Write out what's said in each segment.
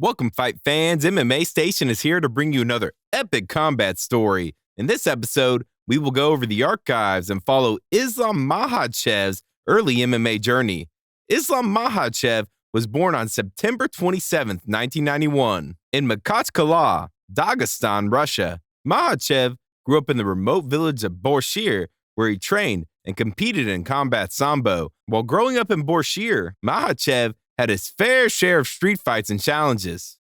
Welcome, fight fans. MMA Station is here to bring you another epic combat story. In this episode, we will go over the archives and follow Islam Makhachev's early MMA journey. Islam Makhachev was born on September 27, 1991, in Makhachev, Dagestan, Russia. Makhachev grew up in the remote village of Borshir, where he trained and competed in combat sambo. While growing up in Borshir, Makhachev had his fair share of street fights and challenges.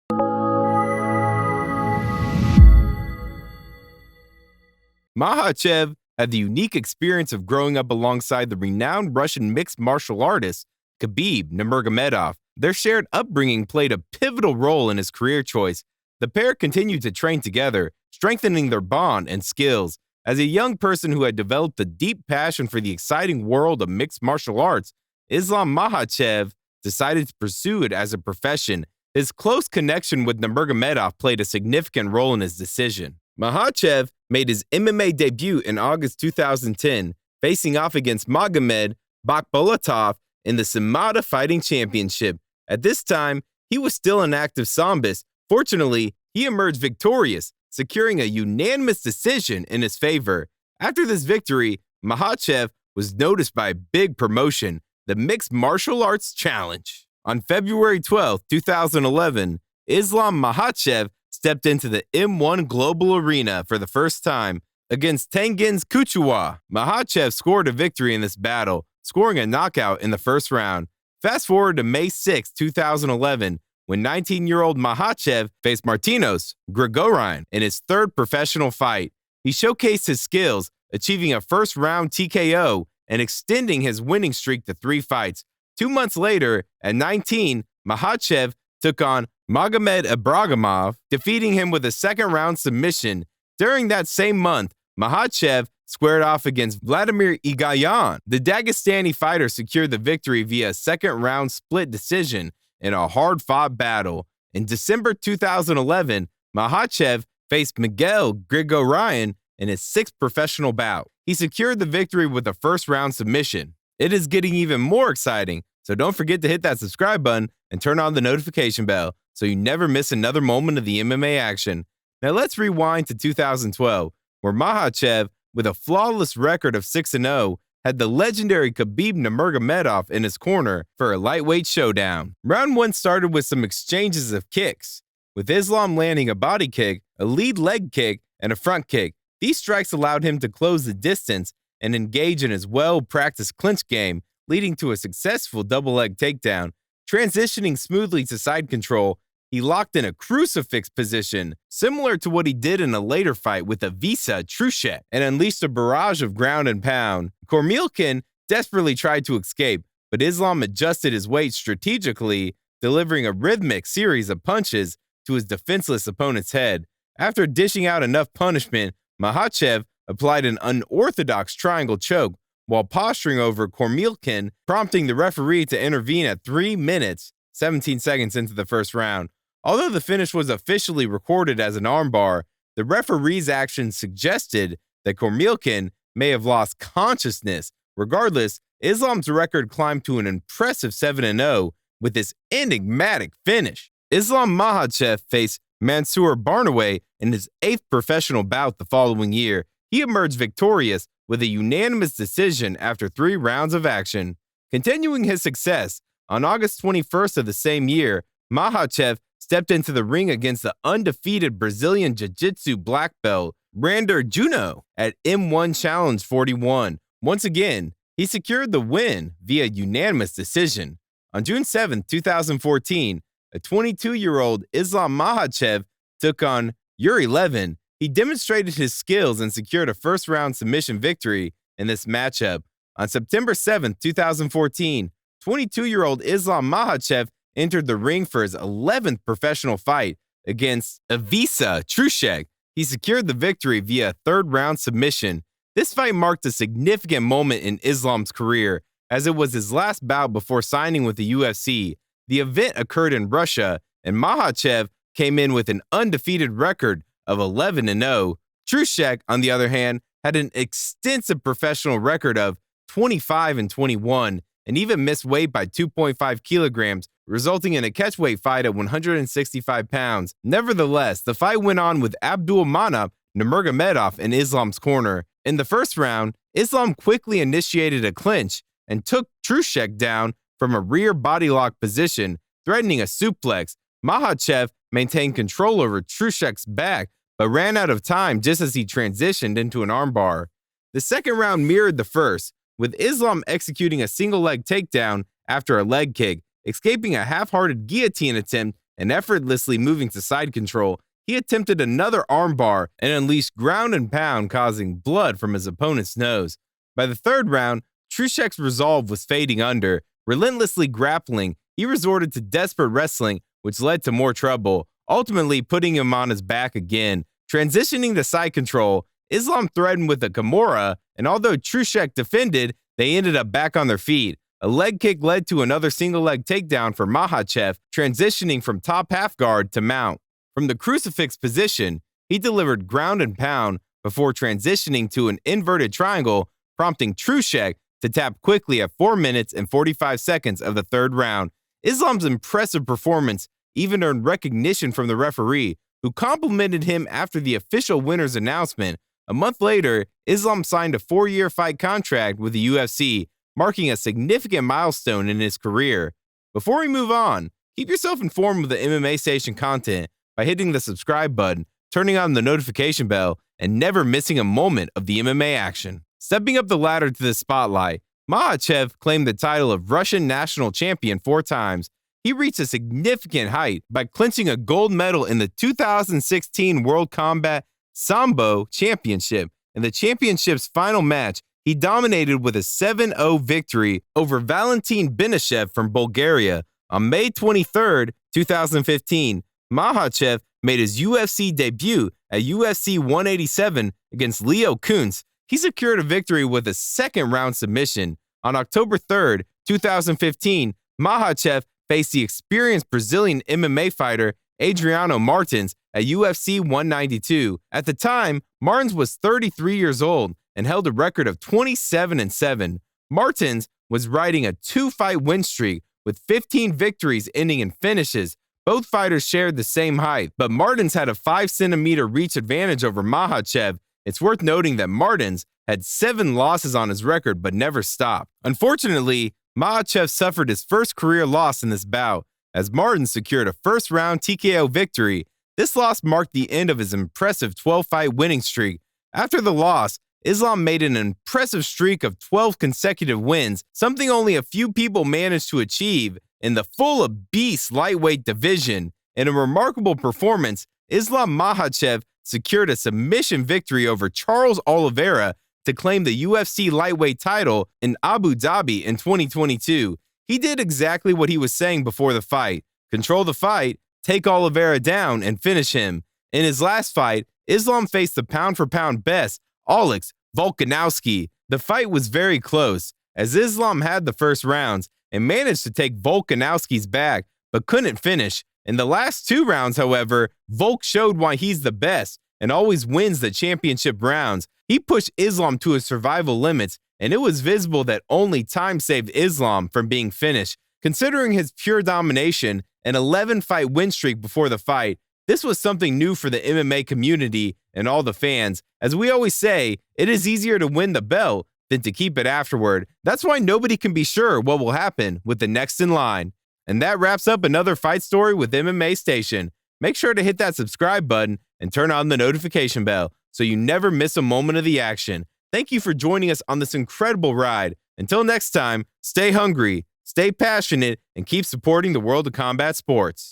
Makhachev had the unique experience of growing up alongside the renowned Russian mixed martial artist Khabib Nurmagomedov. Their shared upbringing played a pivotal role in his career choice. The pair continued to train together, strengthening their bond and skills. As a young person who had developed a deep passion for the exciting world of mixed martial arts, Islam Makhachev decided to pursue it as a profession. His close connection with Nurmagomedov played a significant role in his decision. Makhachev made his MMA debut in August 2010, facing off against Magomed Bakhbolatov in the Samada Fighting Championship. At this time, he was still an active sambist. Fortunately, he emerged victorious, securing a unanimous decision in his favor. After this victory, Makhachev was noticed by a big promotion, the Mixed Martial Arts Challenge. On February 12, 2011, Islam Makhachev stepped into the M1 Global Arena for the first time against Tengiz Kuchua. Makhachev scored a victory in this battle, scoring a knockout in the first round. Fast forward to May 6, 2011, when 19-year-old Makhachev faced Martinos Grigorian in his third professional fight. He showcased his skills, achieving a first-round TKO and extending his winning streak to 3 fights. 2 months later, at 19, Makhachev took on Magomed Ibragimov, defeating him with a second-round submission. During that same month, Makhachev squared off against Vladimir Igayan. The Dagestani fighter secured the victory via a second-round split decision in a hard-fought battle. In December 2011, Makhachev faced Miguel Grigorian in his 6th professional bout. He secured the victory with a first-round submission. It is getting even more exciting, so don't forget to hit that subscribe button and turn on the notification bell so you never miss another moment of the MMA action. Now let's rewind to 2012, where Makhachev, with a flawless record of 6-0, had the legendary Khabib Nurmagomedov in his corner for a lightweight showdown. Round 1 started with some exchanges of kicks, with Islam landing a body kick, a lead leg kick, and a front kick. These strikes allowed him to close the distance and engage in his well-practiced clinch game, leading to a successful double-leg takedown. Transitioning smoothly to side control, he locked in a crucifix position, similar to what he did in a later fight with Avisa Trushek, and unleashed a barrage of ground and pound. Kormilkin desperately tried to escape, but Islam adjusted his weight strategically, delivering a rhythmic series of punches to his defenseless opponent's head. After dishing out enough punishment, Makhachev applied an unorthodox triangle choke while posturing over Kormilkin, prompting the referee to intervene at 3 minutes, 17 seconds into the first round. Although the finish was officially recorded as an armbar, the referee's actions suggested that Kormilkin may have lost consciousness. Regardless, Islam's record climbed to an impressive 7-0 with this enigmatic finish. Islam Makhachev faced Mansour Barnaway in his 8th professional bout the following year. He emerged victorious with a unanimous decision after 3 rounds of action. Continuing his success, on August 21st of the same year, Makhachev stepped into the ring against the undefeated Brazilian Jiu-Jitsu black belt Brander Juno at M1 Challenge 41. Once again, he secured the win via unanimous decision. On June 7, 2014, a 22-year-old Islam Makhachev took on Yuri Levin. He demonstrated his skills and secured a first-round submission victory in this matchup. On September 7, 2014, 22-year-old Islam Makhachev entered the ring for his 11th professional fight against Avisa Trushek. He secured the victory via a third-round submission. This fight marked a significant moment in Islam's career, as it was his last bout before signing with the UFC. The event occurred in Russia, and Makhachev came in with an undefeated record of 11-0. Trushek, on the other hand, had an extensive professional record of 25-21 and even missed weight by 2.5 kilograms, resulting in a catchweight fight at 165 pounds. Nevertheless, the fight went on with Abdulmanap Nurmagomedov in Islam's corner. In the first round, Islam quickly initiated a clinch and took Trushek down from a rear body lock position, threatening a suplex. Makhachev maintained control over Trushek's back, but ran out of time just as he transitioned into an armbar. The second round mirrored the first, with Islam executing a single-leg takedown after a leg kick, escaping a half-hearted guillotine attempt and effortlessly moving to side control. He attempted another armbar and unleashed ground and pound, causing blood from his opponent's nose. By the third round, Trushek's resolve was fading under. Relentlessly grappling, he resorted to desperate wrestling, which led to more trouble, ultimately putting him on his back again. Transitioning to side control, Islam threatened with a Kimura, and although Trushek defended, they ended up back on their feet. A leg kick led to another single-leg takedown for Makhachev, transitioning from top half guard to mount. From the crucifix position, he delivered ground and pound before transitioning to an inverted triangle, prompting Trushek to tap quickly at 4 minutes and 45 seconds of the third round. Islam's impressive performance even earned recognition from the referee, who complimented him after the official winner's announcement. A month later, Islam signed a 4-year fight contract with the UFC, marking a significant milestone in his career. Before we move on, keep yourself informed of the MMA Station content by hitting the subscribe button, turning on the notification bell, and never missing a moment of the MMA action. Stepping up the ladder to the spotlight, Makhachev claimed the title of Russian national champion 4 times. He reached a significant height by clinching a gold medal in the 2016 World Combat Sambo Championship. In the championship's final match, he dominated with a 7-0 victory over Valentin Benishev from Bulgaria. On May 23, 2015, Makhachev made his UFC debut at UFC 187 against Leo Kuntz. He secured a victory with a second-round submission. On October 3, 2015, Makhachev faced the experienced Brazilian MMA fighter Adriano Martins at UFC 192. At the time, Martins was 33 years old and held a record of 27-7. Martins was riding a 2-fight win streak with 15 victories ending in finishes. Both fighters shared the same height, but Martins had a 5-centimeter reach advantage over Makhachev. It's worth noting that Martins had 7 losses on his record but never stopped. Unfortunately, Makhachev suffered his first career loss in this bout, as Martins secured a first-round TKO victory. This loss marked the end of his impressive 12-fight winning streak. After the loss, Islam made an impressive streak of 12 consecutive wins, something only a few people managed to achieve in the full-of-beast lightweight division. In a remarkable performance, Islam Makhachev secured a submission victory over Charles Oliveira to claim the UFC lightweight title in Abu Dhabi in 2022. He did exactly what he was saying before the fight: control the fight, take Oliveira down, and finish him. In his last fight, Islam faced the pound-for-pound best, Alex Volkanovski. The fight was very close, as Islam had the first rounds and managed to take Volkanovski's back, but couldn't finish. In the last 2 rounds, however, Volk showed why he's the best and always wins the championship rounds. He pushed Islam to his survival limits, and it was visible that only time saved Islam from being finished. Considering his pure domination and 11-fight win streak before the fight, this was something new for the MMA community and all the fans. As we always say, it is easier to win the belt than to keep it afterward. That's why nobody can be sure what will happen with the next in line. And that wraps up another fight story with MMA Station. Make sure to hit that subscribe button and turn on the notification bell so you never miss a moment of the action. Thank you for joining us on this incredible ride. Until next time, stay hungry, stay passionate, and keep supporting the world of combat sports.